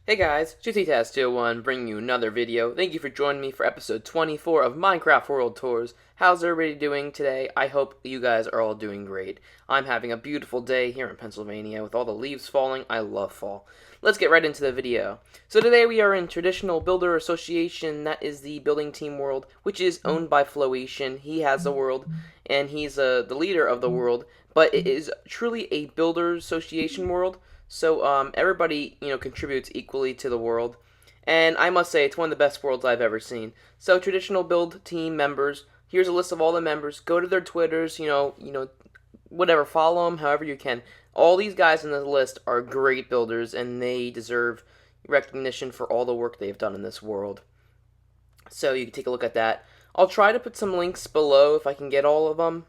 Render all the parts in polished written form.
Hey guys, GTTaz201 bringing you another video. Thank you for joining me for episode 24 of Minecraft World Tours. How's everybody doing today? I hope you guys are all doing great. I'm having a beautiful day here in Pennsylvania with all the leaves falling. I love fall. Let's get right into the video. So today we are in Traditional Builder Association. That is the building team world, which is owned by Floation. He has the world, and he's the leader of the world, but it is truly a builder association world. So everybody, contributes equally to the world, and I must say it's one of the best worlds I've ever seen. So traditional build team members. Here's a list of all the members. Go to their Twitters. Whatever. Follow them however you can. All these guys in the list are great builders, and they deserve recognition for all the work they've done in this world. So you can take a look at that. I'll try to put some links below if I can get all of them.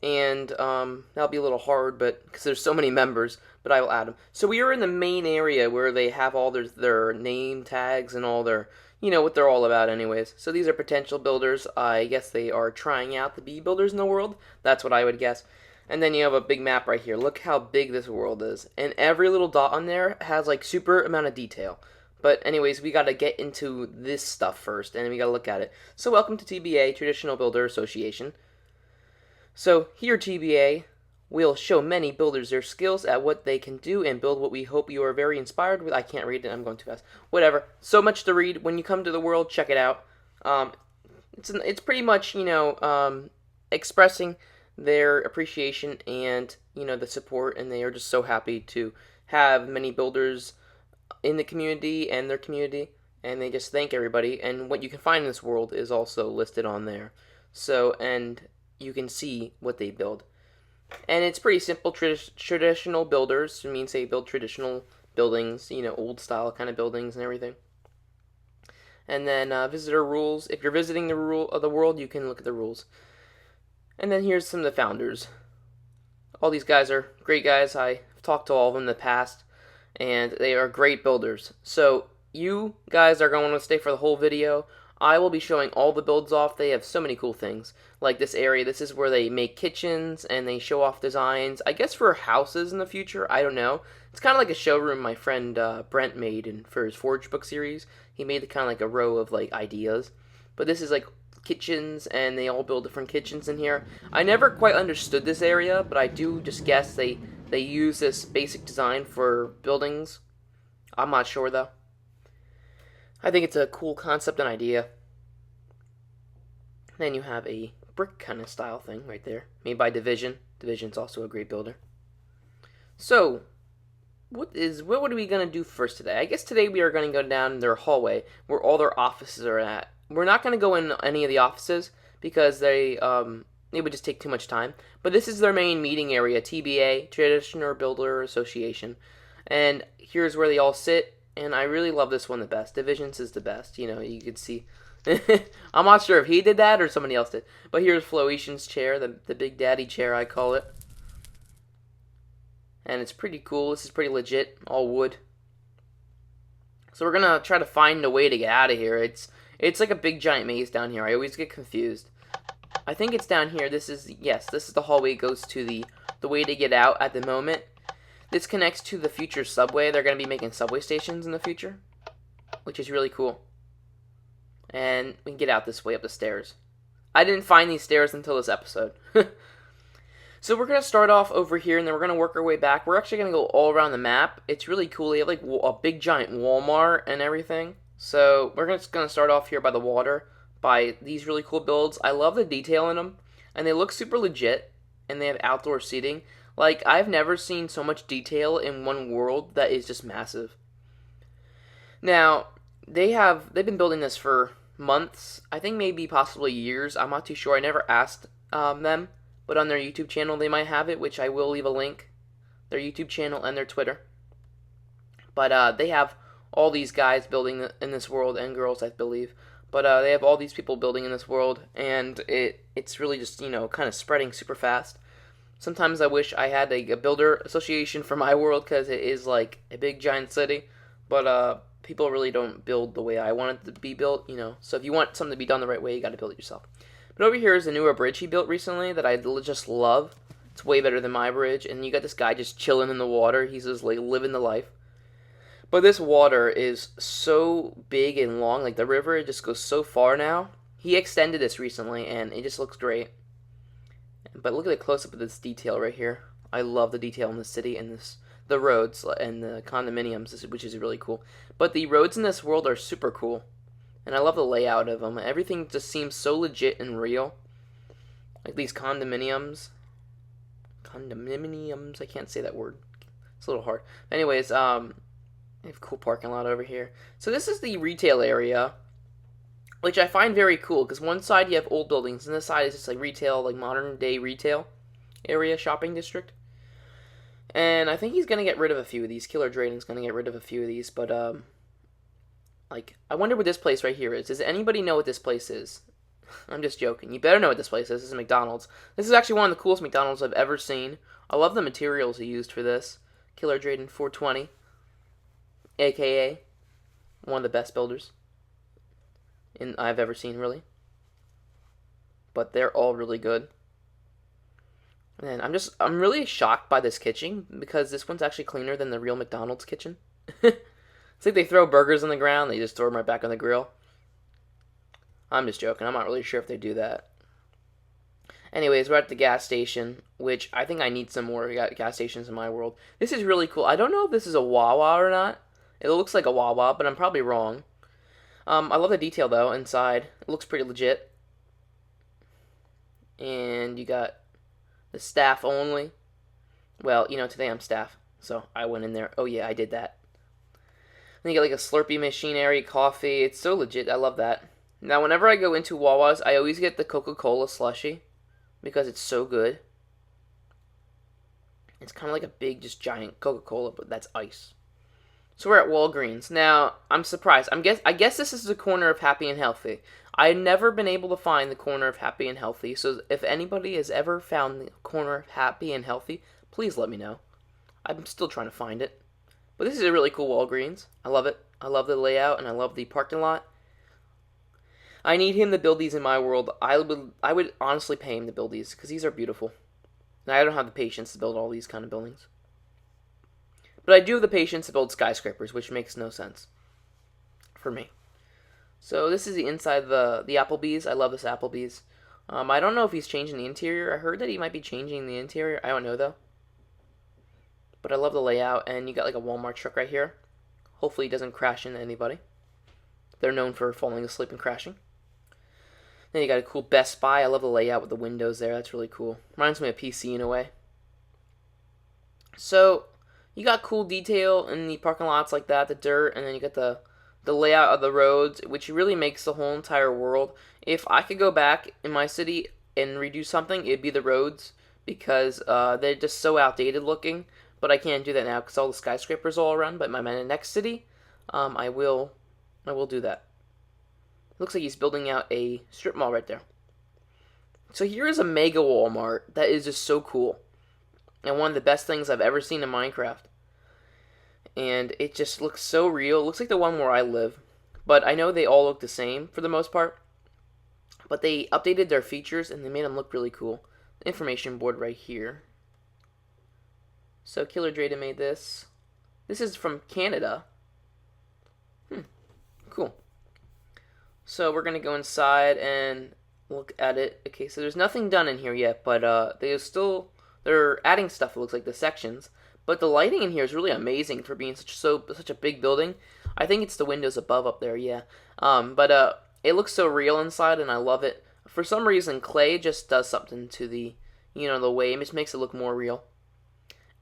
And that'll be a little hard, but because there's so many members, but I will add them. So we are in the main area where they have all their name tags and all their, what they're all about anyways. So these are potential builders. I guess they are trying out to be builders in the world. That's what I would guess. And then you have a big map right here. Look how big this world is. And every little dot on there has like super amount of detail. But anyways, we got to get into this stuff first, and we got to look at it. So welcome to TBA, Traditional Builder Association. So here, TBA, we'll show many builders their skills at what they can do and build what we hope you are very inspired with. I can't read it, I'm going too fast. Whatever. So much to read. When you come to the world, check it out. It's pretty much, expressing their appreciation and, the support, and they are just so happy to have many builders in the community and their community, and they just thank everybody. And what you can find in this world is also listed on there. So, and you can see what they build. And it's pretty simple. Traditional builders means they build traditional buildings, old style kind of buildings and everything. And then visitor rules. If you're visiting the world, you can look at the rules. And then here's some of the founders. All these guys are great guys. I've talked to all of them in the past, and they are great builders. So you guys are going to stay for the whole video. I will be showing all the builds off. They have so many cool things. Like this area, this is where they make kitchens and they show off designs. I guess for houses in the future, I don't know. It's kind of like a showroom my friend Brent made for his Forge book series. He made kind of like a row of like ideas. But this is like kitchens, and they all build different kitchens in here. I never quite understood this area, but I do just guess they use this basic design for buildings. I'm not sure though. I think it's a cool concept and idea. Then you have a brick kind of style thing right there, made by Division. Division's also a great builder. So, what are we going to do first today? I guess today we are going to go down their hallway where all their offices are at. We're not going to go in any of the offices because it would just take too much time. But this is their main meeting area, TBA, Traditional Builder Association. And here's where they all sit. And I really love this one the best. Divisions is the best. You could see. I'm not sure if he did that or somebody else did. But here's Floation's chair, the Big Daddy chair, I call it. And it's pretty cool. This is pretty legit. All wood. So we're going to try to find a way to get out of here. It's like a big giant maze down here. I always get confused. I think it's down here. This is the hallway it goes to the way to get out at the moment. This connects to the future subway. They're going to be making subway stations in the future, which is really cool. And we can get out this way up the stairs. I didn't find these stairs until this episode. So we're going to start off over here, and then we're going to work our way back. We're actually going to go all around the map. It's really cool. They have like a big giant Walmart and everything. So we're just going to start off here by the water, by these really cool builds. I love the detail in them, and they look super legit, and they have outdoor seating. Like, I've never seen so much detail in one world that is just massive. Now, they've been building this for months. I think maybe possibly years. I'm not too sure. I never asked them. But on their YouTube channel, they might have it, which I will leave a link. Their YouTube channel and their Twitter. But they have all these guys building in this world, and girls, I believe. But they have all these people building in this world, and it's really just, kind of spreading super fast. Sometimes I wish I had a builder association for my world, because it is like a big giant city. But people really don't build the way I want it to be built, So if you want something to be done the right way, you got to build it yourself. But over here is a newer bridge he built recently that I just love. It's way better than my bridge. And you got this guy just chilling in the water. He's just like living the life. But this water is so big and long, like the river just goes so far now. He extended this recently, and it just looks great. But look at the close up of this detail right here. I love the detail in the city and the roads and the condominiums, which is really cool. But the roads in this world are super cool, and I love the layout of them. Everything just seems so legit and real. Like these condominiums. I can't say that word. It's a little hard. Anyways, they have a cool parking lot over here. So this is the retail area, which I find very cool, because one side you have old buildings, and this side is just like retail, like modern day retail area, shopping district. And I think he's gonna get rid of a few of these. Killer Drayden's gonna get rid of a few of these, but like, I wonder what this place right here is. Does anybody know what this place is? I'm just joking. You better know what this place is. This is McDonald's. This is actually one of the coolest McDonald's I've ever seen. I love the materials he used for this. Killer Drayden 420, aka one of the best builders I've ever seen, really. But they're all really good. And I'm really shocked by this kitchen, because this one's actually cleaner than the real McDonald's kitchen. It's like they throw burgers on the ground, they just throw them right back on the grill. I'm just joking. I'm not really sure if they do that. Anyways, we're at the gas station, which I think I need some more gas stations in my world. This is really cool. I don't know if this is a Wawa or not. It looks like a Wawa, but I'm probably wrong. I love the detail, though, inside. It looks pretty legit. And you got the staff only. Well, you know, today I'm staff, so I went in there. Oh, yeah, I did that. Then you got like a Slurpee machine area, coffee. It's so legit. I love that. Now, whenever I go into Wawa's, I always get the Coca-Cola slushie, because it's so good. It's kind of like a big, just giant Coca-Cola, but that's ice. So we're at Walgreens. Now, I'm surprised. I guess this is the corner of Happy and Healthy. I've never been able to find the corner of Happy and Healthy, so if anybody has ever found the corner of Happy and Healthy, please let me know. I'm still trying to find it. But this is a really cool Walgreens. I love it. I love the layout, and I love the parking lot. I need him to build these in my world. I would honestly pay him to build these, because these are beautiful. And I don't have the patience to build all these kind of buildings. But I do have the patience to build skyscrapers, which makes no sense for me. So this is the inside of the Applebee's. I love this Applebee's. I don't know if he's changing the interior. I heard that he might be changing the interior. I don't know, though. But I love the layout, and you got like a Walmart truck right here. Hopefully he doesn't crash into anybody. They're known for falling asleep and crashing. Then you got a cool Best Buy. I love the layout with the windows there. That's really cool. Reminds me of PC in a way. So you got cool detail in the parking lots like that, the dirt, and then you got the layout of the roads, which really makes the whole entire world. If I could go back in my city and redo something, it'd be the roads, because they're just so outdated looking. But I can't do that now because all the skyscrapers all around. But in my next city, I will do that. Looks like he's building out a strip mall right there. So here is a mega Walmart that is just so cool, and one of the best things I've ever seen in Minecraft. And it just looks so real. It looks like the one where I live, but I know they all look the same for the most part. But they updated their features and they made them look really cool. The information board right here. So Killer Drayden made this. This is from Canada. Cool. So we're gonna go inside and look at it. Okay, so there's nothing done in here yet, but they're adding stuff. It looks like the sections, but the lighting in here is really amazing for being such a big building. I think it's the windows above up there, yeah. But it looks so real inside, and I love it. For some reason, clay just does something to the way. It just makes it look more real.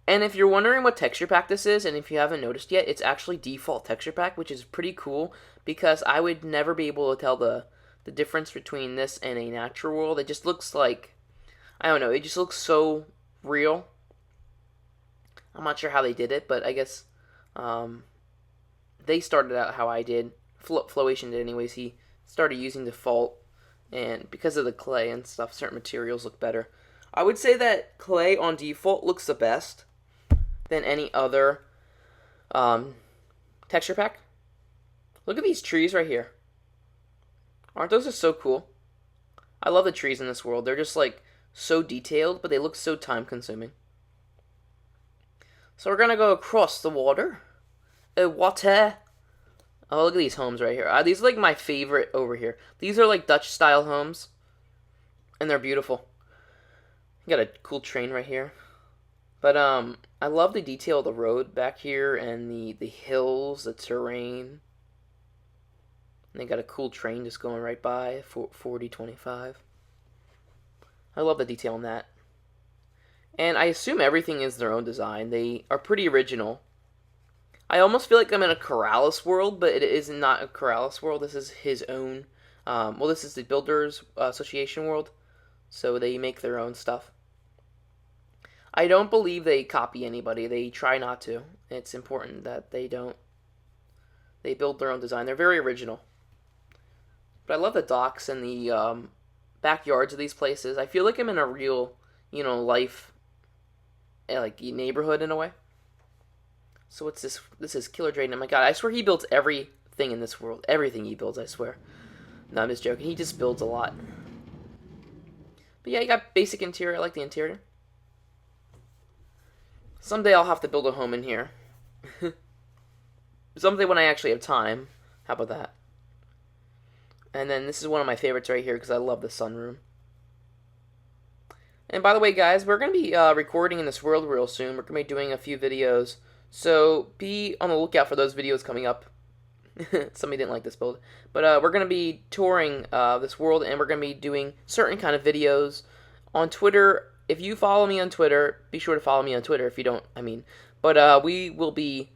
And if you're wondering what texture pack this is, and if you haven't noticed yet, it's actually default texture pack, which is pretty cool, because I would never be able to tell the difference between this and a natural world. It just looks like, I don't know, it just looks so real. I'm not sure how they did it, but I guess they started out how I did. Flowation did anyways. He started using default, and because of the clay and stuff, certain materials look better. I would say that clay on default looks the best than any other texture pack. Look at these trees right here. Aren't those just so cool? I love the trees in this world. They're just like so detailed, but they look so time consuming. So we're gonna go across the water water. Oh, look at these homes right here. These are like my favorite over here. These are like Dutch style homes, and they're beautiful. You got a cool train right here. But I love the detail of the road back here and the hills, the terrain. And they got a cool train just going right by, 40-25. I love the detail in that. And I assume everything is their own design. They are pretty original. I almost feel like I'm in a Corrales world, but it is not a Corrales world. This is his own. Well, this is the Builders Association world, so they make their own stuff. I don't believe they copy anybody. They try not to. It's important that they don't. They build their own design. They're very original. But I love the docks and the backyards of these places. I feel like I'm in a real, life, like neighborhood in a way. So what's this? This is Killer Drayton. Oh my god, I swear he builds everything in this world. Everything he builds, I swear. No, I'm just joking. He just builds a lot. But yeah, you got basic interior. I like the interior. Someday I'll have to build a home in here. Someday when I actually have time. How about that? And then this is one of my favorites right here because I love the sunroom. And by the way, guys, we're going to be recording in this world real soon. We're going to be doing a few videos. So be on the lookout for those videos coming up. Somebody didn't like this build. But we're going to be touring this world, and we're going to be doing certain kind of videos on Twitter. If you follow me on Twitter, be sure to follow me on Twitter if you don't, But we will be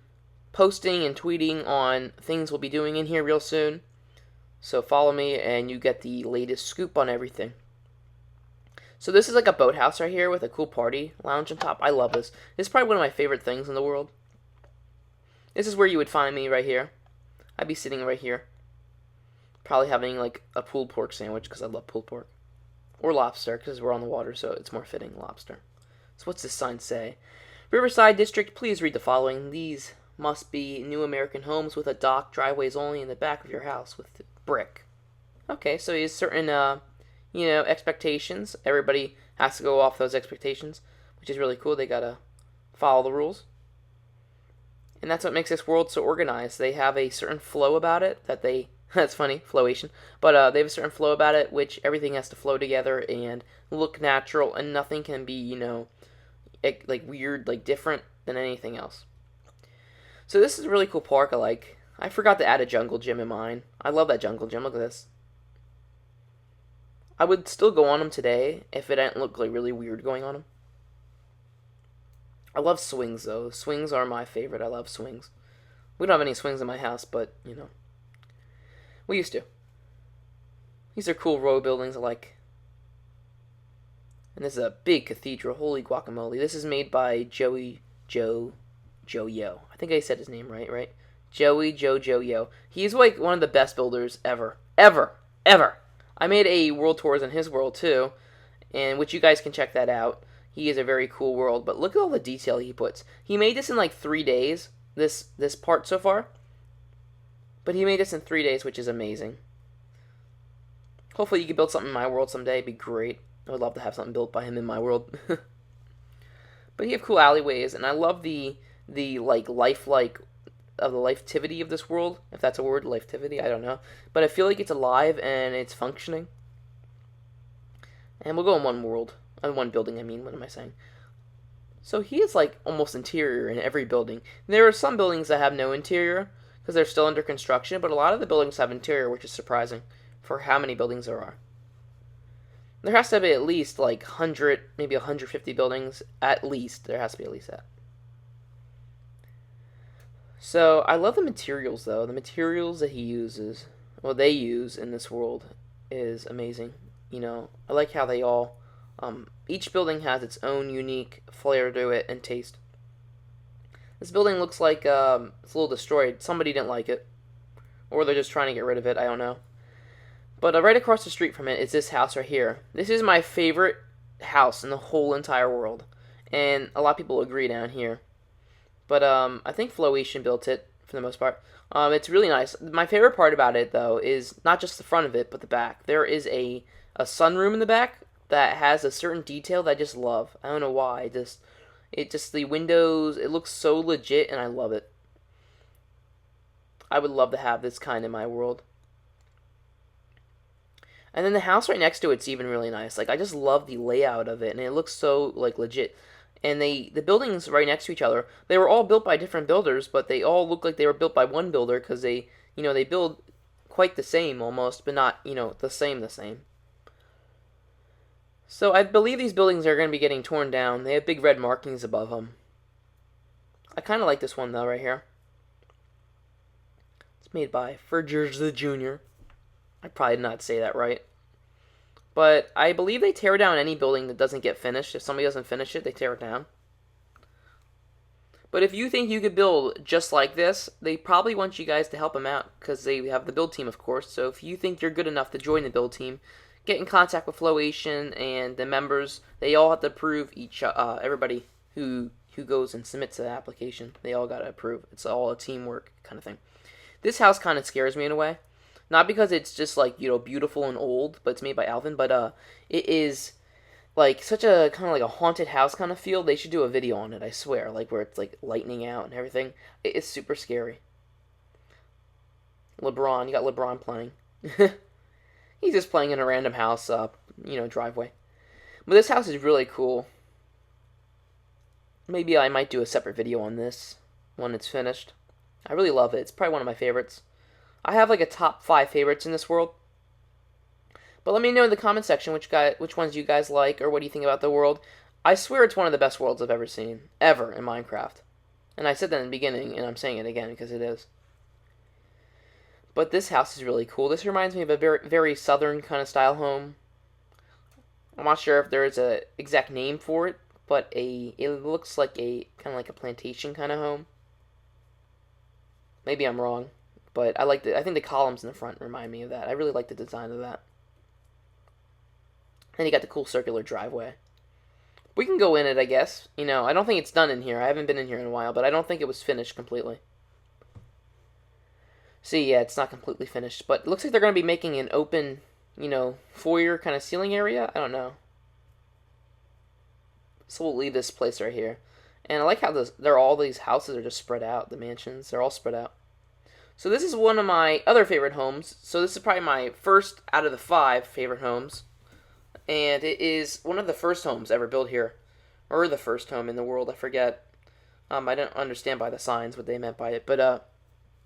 posting and tweeting on things we'll be doing in here real soon. So follow me and you get the latest scoop on everything. So this is like a boathouse right here with a cool party lounge on top. I love this. This is probably one of my favorite things in the world. This is where you would find me right here. I'd be sitting right here. Probably having like a pulled pork sandwich because I love pulled pork. Or lobster, because we're on the water, so it's more fitting, lobster. So what's this sign say? Riverside District, please read the following. These must be new American homes with a dock, driveways only in the back of your house with brick. Okay, so he has certain, expectations. Everybody has to go off those expectations, which is really cool. They gotta follow the rules. And that's what makes this world so organized. They have a certain flow about it that they... That's funny, flowation. But they have a certain flow about it, which everything has to flow together and look natural, and nothing can be, like weird, like different than anything else. So this is a really cool park I like. I forgot to add a jungle gym in mine. I love that jungle gym. Look at this. I would still go on them today if it didn't look like really weird going on them. I love swings, though. Swings are my favorite. I love swings. We don't have any swings in my house, but, we used to. These are cool row buildings I like. And this is a big cathedral. Holy guacamole. This is made by Joey Joe Yo. I think I said his name right? Joey Joe Yo. He's like one of the best builders ever. Ever. I made a world tours in his world too, and which you guys can check that out. He is a very cool world, but look at all the detail he puts. He made this in like 3 days, this part so far. But he made this in 3 days, which is amazing. Hopefully you can build something in my world someday. It'd be great. I would love to have something built by him in my world. But you have cool alleyways, and I love the lifelike of the lifetivity of this world, if that's a word, lifetivity, I don't know. But I feel like it's alive and it's functioning. And we'll go in one world. One building, what am I saying? So he is like almost interior in every building. There are some buildings that have no interior, because they're still under construction, but a lot of the buildings have interior, which is surprising for how many buildings there are. There has to be at least like 100, maybe 150 buildings, at least. There has to be at least that. So, I love the materials, though. The materials that he uses, they use in this world, is amazing. I like how they all, each building has its own unique flair to it and taste. This building looks like it's a little destroyed. Somebody didn't like it. Or they're just trying to get rid of it. I don't know. But right across the street from it is this house right here. This is my favorite house in the whole entire world. And a lot of people agree down here. But I think Flowation built it for the most part. It's really nice. My favorite part about it, though, is not just the front of it, but the back. There is a sunroom in the back that has a certain detail that I just love. I don't know why. The windows, it looks so legit, and I love it. I would love to have this kind in my world. And then the house right next to it's even really nice. Like I just love the layout of it, and it looks so like legit. And the buildings right next to each other, they were all built by different builders, but they all look like they were built by one builder because they build quite the same almost, but not the same. So I believe these buildings are going to be getting torn down. They have big red markings above them. I kind of like this one though right here. It's made by Fergers the Jr. I probably did not say that right. But I believe they tear down any building that doesn't get finished. If somebody doesn't finish it, they tear it down. But if you think you could build just like this, they probably want you guys to help them out because they have the build team, of course. So if you think you're good enough to join the build team, get in contact with Flowation and the members. They all have to approve everybody who goes and submits the application. They all got to approve. It's all a teamwork kind of thing. This house kind of scares me in a way. Not because it's just like, beautiful and old, but it's made by Alvin, but it is like such a kind of like a haunted house kind of feel. They should do a video on it, I swear, like where it's like lightning out and everything. It's super scary. LeBron, you got LeBron playing. He's just playing in a random house, driveway. But this house is really cool. Maybe I might do a separate video on this when it's finished. I really love it. It's probably one of my favorites. I have like a top 5 favorites in this world. But let me know in the comment section which ones you guys like or what do you think about the world. I swear it's one of the best worlds I've ever seen. Ever in Minecraft. And I said that in the beginning and I'm saying it again because it is. But this house is really cool. This reminds me of a very, very southern kind of style home. I'm not sure if there is a exact name for it, but it looks like a kind of like a plantation kind of home. Maybe I'm wrong. But I think the columns in the front remind me of that. I really like the design of that. And you got the cool circular driveway. We can go in it, I guess. I don't think it's done in here. I haven't been in here in a while, but I don't think it was finished completely. See, yeah, it's not completely finished. But it looks like they're going to be making an open, foyer kind of ceiling area. I don't know. So we'll leave this place right here. And I like how all these houses are just spread out. The mansions, they're all spread out. So this is one of my other favorite homes. So this is probably my first out of the 5 favorite homes. And it is one of the first homes ever built here. Or the first home in the world, I forget. I don't understand by the signs what they meant by it. But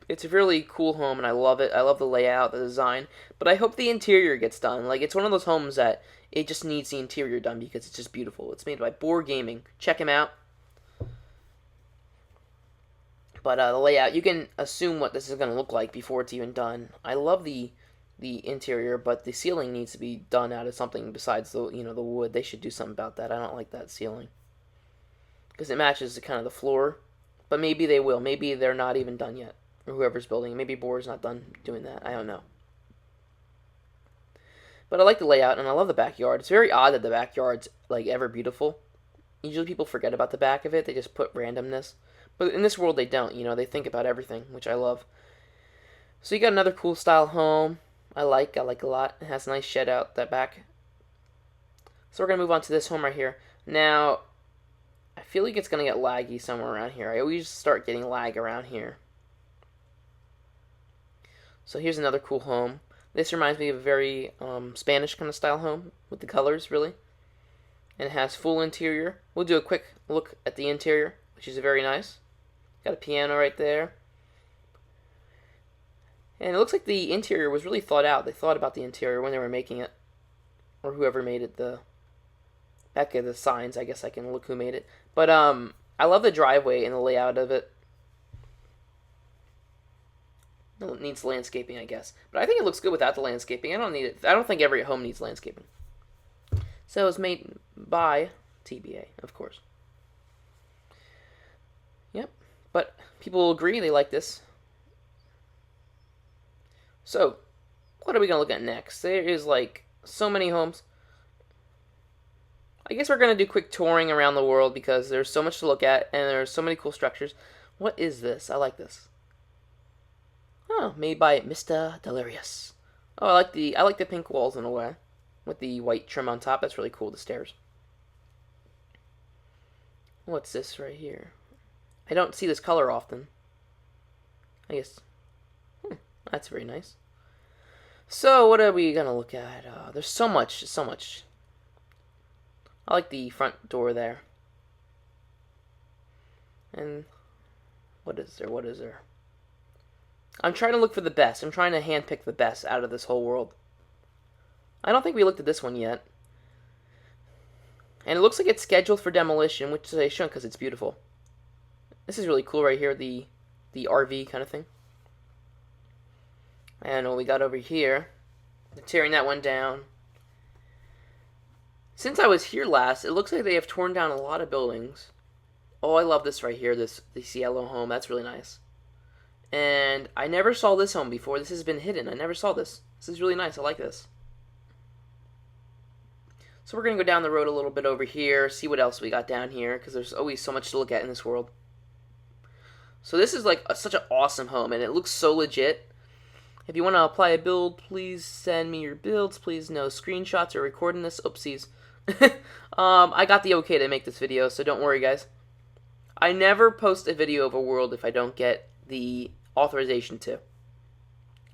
it's a really cool home and I love it. I love the layout, the design. But I hope the interior gets done. Like, it's one of those homes that it just needs the interior done because it's just beautiful. It's made by Boar Gaming. Check him out. But the layout, you can assume what this is going to look like before it's even done. I love the interior, but the ceiling needs to be done out of something besides the the wood. They should do something about that. I don't like that ceiling because it matches the kind of the floor. But maybe they will. Maybe they're not even done yet, or whoever's building. Maybe Boar's not done doing that. I don't know. But I like the layout and I love the backyard. It's very odd that the backyard's like ever beautiful. Usually people forget about the back of it. They just put randomness. But in this world, they don't. They think about everything, which I love. So you got another cool style home. I like a lot. It has a nice shed out that back. So we're going to move on to this home right here. Now, I feel like it's going to get laggy somewhere around here. I always start getting lag around here. So here's another cool home. This reminds me of a very Spanish kind of style home with the colors, really. And it has full interior. We'll do a quick look at the interior, which is very nice. Got a piano right there. And it looks like the interior was really thought out. They thought about the interior when they were making it. Or whoever made it. The back of the signs, I guess I can look who made it. But I love the driveway and the layout of it. It needs landscaping, I guess. But I think it looks good without the landscaping. I don't need it. I don't think every home needs landscaping. So it was made by TBA, of course. Yep. But people will agree they like this. So, what are we going to look at next? There is like so many homes. I guess we're going to do quick touring around the world because there's so much to look at and there's so many cool structures. What is this? I like this. Oh, made by Mr. Delirious. Oh, I like the pink walls in a way with the white trim on top. That's really cool, the stairs. What's this right here? I don't see this color often. I guess That's very nice. So, what are we gonna look at? There's so much, so much. I like the front door there. And what is there? What is there? I'm trying to look for the best. I'm trying to handpick the best out of this whole world. I don't think we looked at this one yet. And it looks like it's scheduled for demolition, which they shouldn't because it's beautiful. This is really cool right here, the RV kind of thing. And what we got over here, they're tearing that one down. Since I was here last, it looks like they have torn down a lot of buildings. Oh, I love this right here, this yellow home. That's really nice. And I never saw this home before. This has been hidden. I never saw this. This is really nice. I like this. So we're going to go down the road a little bit over here, see what else we got down here, because there's always so much to look at in this world. So this is like such an awesome home, and it looks so legit. If you want to apply a build, please send me your builds. Please no screenshots or recording this. Oopsies. I got the okay to make this video, so don't worry, guys. I never post a video of a world if I don't get the authorization to.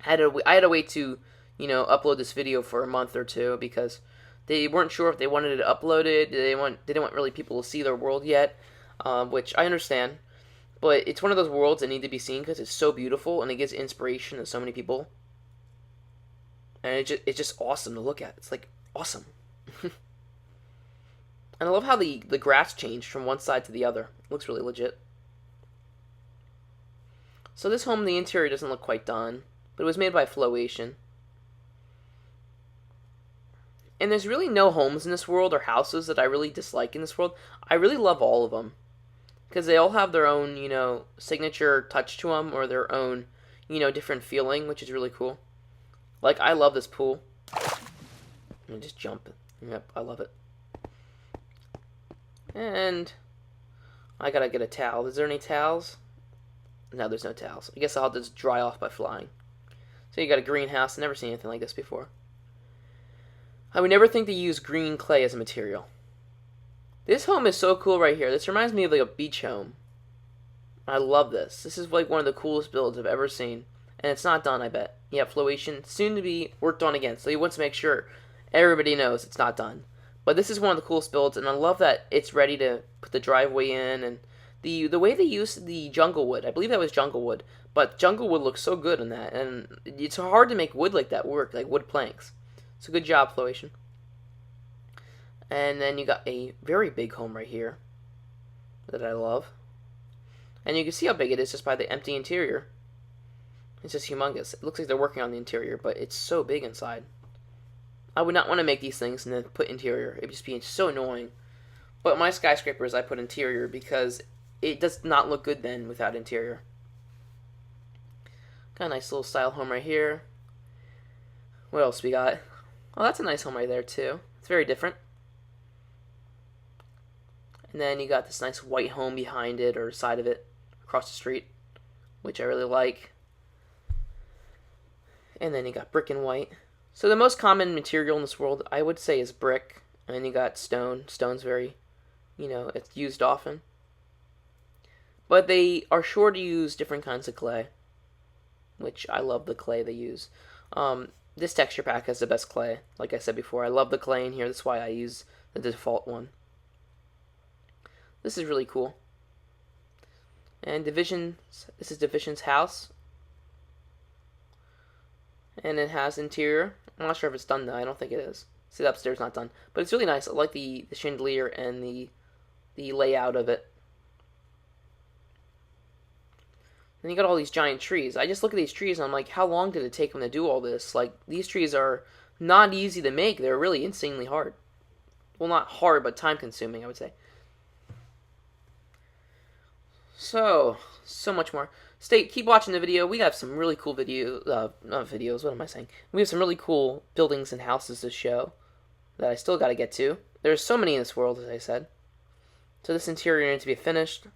I had to wait to, upload this video for a month or two because they weren't sure if they wanted it uploaded. They didn't want really people to see their world yet, which I understand. But it's one of those worlds that need to be seen because it's so beautiful and it gives inspiration to so many people. And it's just awesome to look at. It's like awesome. And I love how the grass changed from one side to the other. It looks really legit. So this home, the interior doesn't look quite done, but it was made by Flowation. And there's really no homes in this world or houses that I really dislike in this world. I really love all of them. Because they all have their own, signature touch to them or their own, different feeling, which is really cool. Like, I love this pool. Let me just jump. Yep, I love it. And I gotta get a towel. Is there any towels? No, there's no towels. I guess I'll just dry off by flying. So you got a greenhouse. I've never seen anything like this before. I would never think to use green clay as a material. This home is so cool right here. This reminds me of like a beach home. I love this. This is like one of the coolest builds I've ever seen. And it's not done, I bet. Yeah, Flowation, soon to be worked on again. So you want to make sure everybody knows it's not done. But this is one of the coolest builds, and I love that it's ready to put the driveway in. And the way they used the jungle wood, I believe that was jungle wood. But jungle wood looks so good in that. And it's hard to make wood like that work, like wood planks. So good job, Flowation. And then you got a very big home right here that I love. And you can see how big it is just by the empty interior. It's just humongous. It looks like they're working on the interior, but it's so big inside. I would not want to make these things and then put interior. It would just be so annoying. But my skyscrapers, I put interior because it does not look good then without interior. Got a nice little style home right here. What else we got? Oh, that's a nice home right there too. It's very different. And then you got this nice white home behind it, or side of it, across the street, which I really like. And then you got brick and white. So the most common material in this world, I would say, is brick. And then you got stone. Stone's very, it's used often. But they are sure to use different kinds of clay, which I love the clay they use. This texture pack has the best clay. Like I said before, I love the clay in here. That's why I use the default one. This is really cool. And this is Division's house. And it has interior. I'm not sure if it's done though. I don't think it is. See, the upstairs not done. But it's really nice. I like the chandelier and the layout of it. And you got all these giant trees. I just look at these trees and I'm like, how long did it take them to do all this? Like, these trees are not easy to make. They're really insanely hard. Well, not hard, but time consuming, I would say. So much more. Keep watching the video. We have some really cool not videos, what am I saying? We have some really cool buildings and houses to show that I still got to get to. There's so many in this world, as I said. So this interior needs to be finished.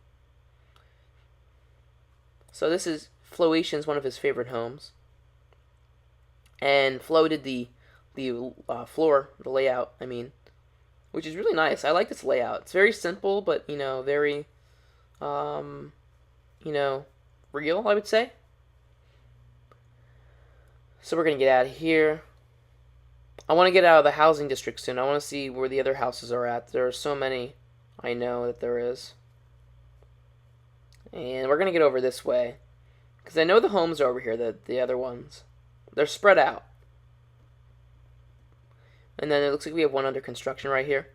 So this is Flowation's one of his favorite homes. And Flo did the floor, the layout, which is really nice. I like this layout. It's very simple, but, very, real, I would say. So we're going to get out of here. I want to get out of the housing district soon. I want to see where the other houses are at. There are so many. I know that there is. And we're going to get over this way. Because I know the homes are over here, the other ones. They're spread out. And then it looks like we have one under construction right here.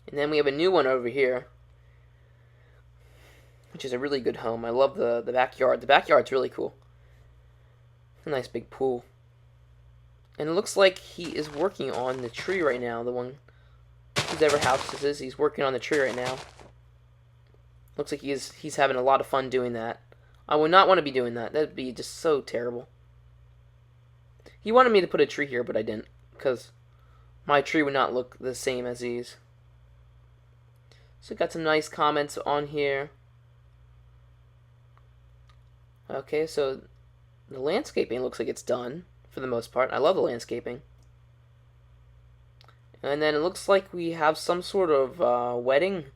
And then we have a new one over here, which is a really good home. I love the backyard. The backyard's really cool. A nice big pool. And it looks like he is working on the tree right now. The one, whoever house this is, he's working on the tree right now. Looks like he's having a lot of fun doing that. I would not want to be doing that. That'd be just so terrible. He wanted me to put a tree here, but I didn't, because my tree would not look the same as these. So got some nice comments on here. Okay, so the landscaping looks like it's done for the most part. I love the landscaping. And then it looks like we have some sort of wedding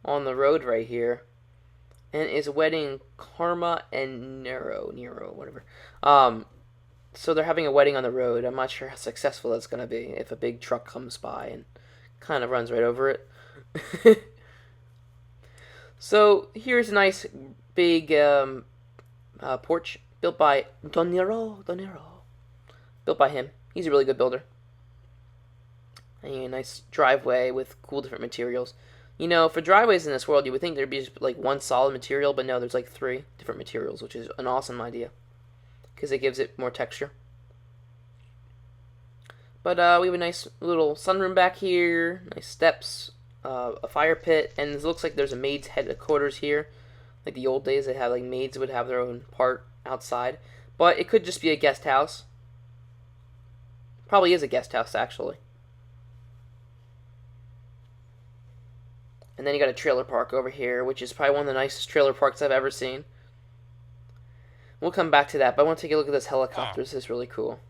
on the road right here. And it's wedding Karma and Nero, whatever. So they're having a wedding on the road. I'm not sure how successful that's going to be if a big truck comes by and kind of runs right over it. So here's a nice big porch built by Don Nero. Built by him. He's a really good builder. And a nice driveway with cool different materials. You know, for driveways in this world, you would think there'd be just like one solid material, but no, there's like 3 different materials, which is an awesome idea because it gives it more texture. But we have a nice little sunroom back here, nice steps, a fire pit, and it looks like there's a maid's headquarters here. Like the old days, they had like maids would have their own part outside, but it could just be a guest house. Probably is a guest house actually. And then you got a trailer park over here, which is probably one of the nicest trailer parks I've ever seen. We'll come back to that, but I want to take a look at this helicopter. This is really cool.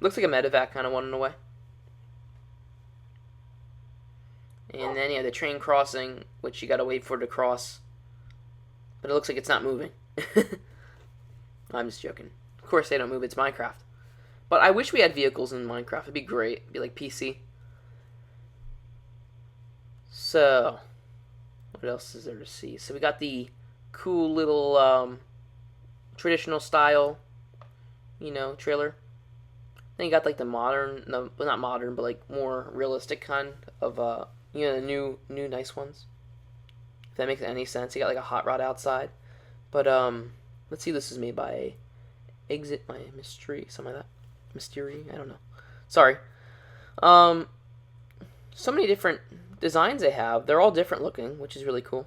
Looks like a medevac kind of one in a way. And then you have the train crossing, which you got to wait for it to cross. But it looks like it's not moving. I'm just joking. Of course they don't move, it's Minecraft. But I wish we had vehicles in Minecraft. It'd be great. It'd be like PC. So, what else is there to see? So we got the cool little traditional style, trailer. Then you got like the modern, no, not modern, but like more realistic kind of, the new nice ones. If that makes any sense. You got like a hot rod outside. But, let's see, this is made by Exit My Mystery, something like that. Mystery, I don't know. Sorry. So many different designs they have. They're all different looking, which is really cool.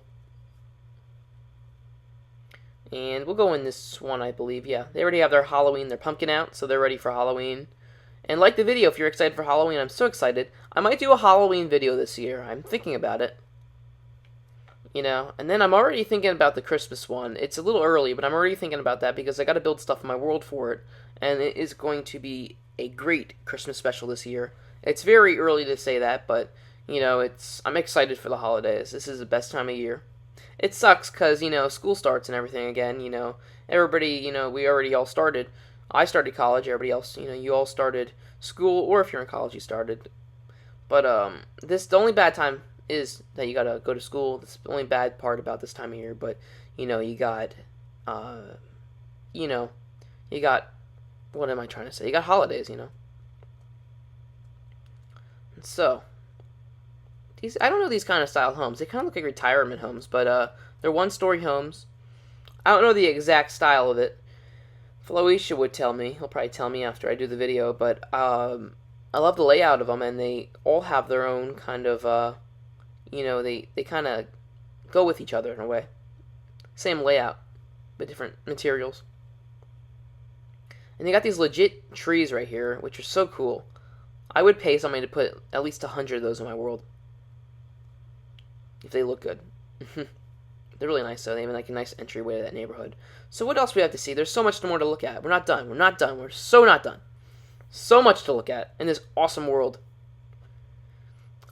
And we'll go in this one, I believe. Yeah, they already have their Halloween, their pumpkin out, so they're ready for Halloween. And like the video if you're excited for Halloween. I'm so excited. I might do a Halloween video this year. I'm thinking about it. And then I'm already thinking about the Christmas one. It's a little early, but I'm already thinking about that because I got to build stuff in my world for it. And it is going to be a great Christmas special this year. It's very early to say that, but, I'm excited for the holidays. This is the best time of year. It sucks because, school starts and everything again, Everybody, we already all started. I started college, everybody else, you all started school, or if you're in college, you started. But, the only bad time is that you gotta go to school. That's the only bad part about this time of year, but, you got, what am I trying to say? You got holidays, And so, I don't know these kind of style homes. They kind of look like retirement homes, but they're one-story homes. I don't know the exact style of it. Floetia would tell me. He'll probably tell me after I do the video, but I love the layout of them, and they all have their own kind of, they kind of go with each other in a way. Same layout, but different materials. And they got these legit trees right here, which are so cool. I would pay somebody to put at least 100 of those in my world. If they look good. They're really nice, though. They have like a nice entryway to that neighborhood. So what else we have to see? There's so much more to look at. We're not done. We're so not done. So much to look at in this awesome world.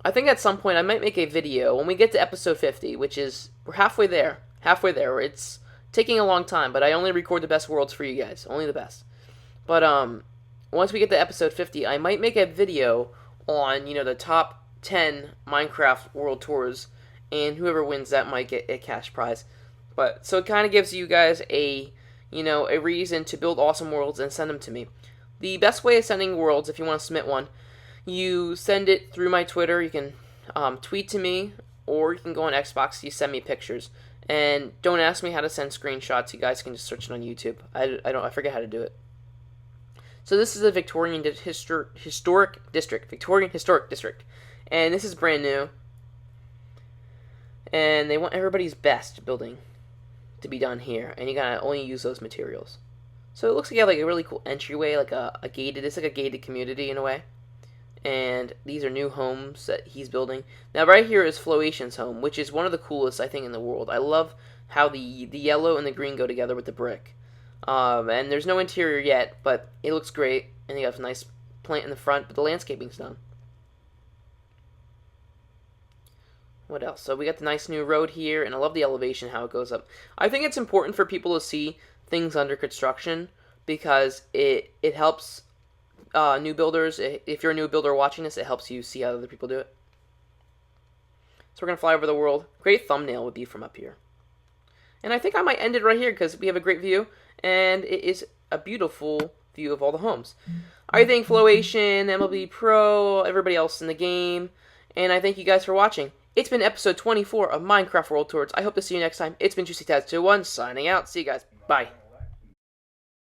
I think at some point I might make a video when we get to episode 50, which is, we're halfway there. It's taking a long time, but I only record the best worlds for you guys, only the best. But once we get to episode 50, I might make a video on, the top 10 Minecraft world tours, and whoever wins that might get a cash prize. But so it kind of gives you guys a reason to build awesome worlds and send them to me. The best way of sending worlds, if you want to submit one, you send it through my Twitter. You can tweet to me, or you can go on Xbox. You send me pictures, and don't ask me how to send screenshots. You guys can just search it on YouTube. I forget how to do it. So this is the Victorian Historic District, and this is brand new. And they want everybody's best building to be done here, and you gotta only use those materials. So it looks like you have like a really cool entryway, like it's like a gated community in a way. And these are new homes that he's building. Now right here is Floation's home, which is one of the coolest, I think, in the world. I love how the yellow and the green go together with the brick. And there's no interior yet, but it looks great. And you have a nice plant in the front, but the landscaping's done. What else? So we got the nice new road here, and I love the elevation, how it goes up. I think it's important for people to see things under construction because it helps new builders. If you're a new builder watching this, it helps you see how other people do it. So we're going to fly over the world. Great thumbnail would be from up here. And I think I might end it right here because we have a great view, and it is a beautiful view of all the homes. I thank Floation, MLB Pro, everybody else in the game, and I thank you guys for watching. It's been episode 24 of Minecraft World Tours. I hope to see you next time. It's been JuicyTaz21 signing out. See you guys. Bye.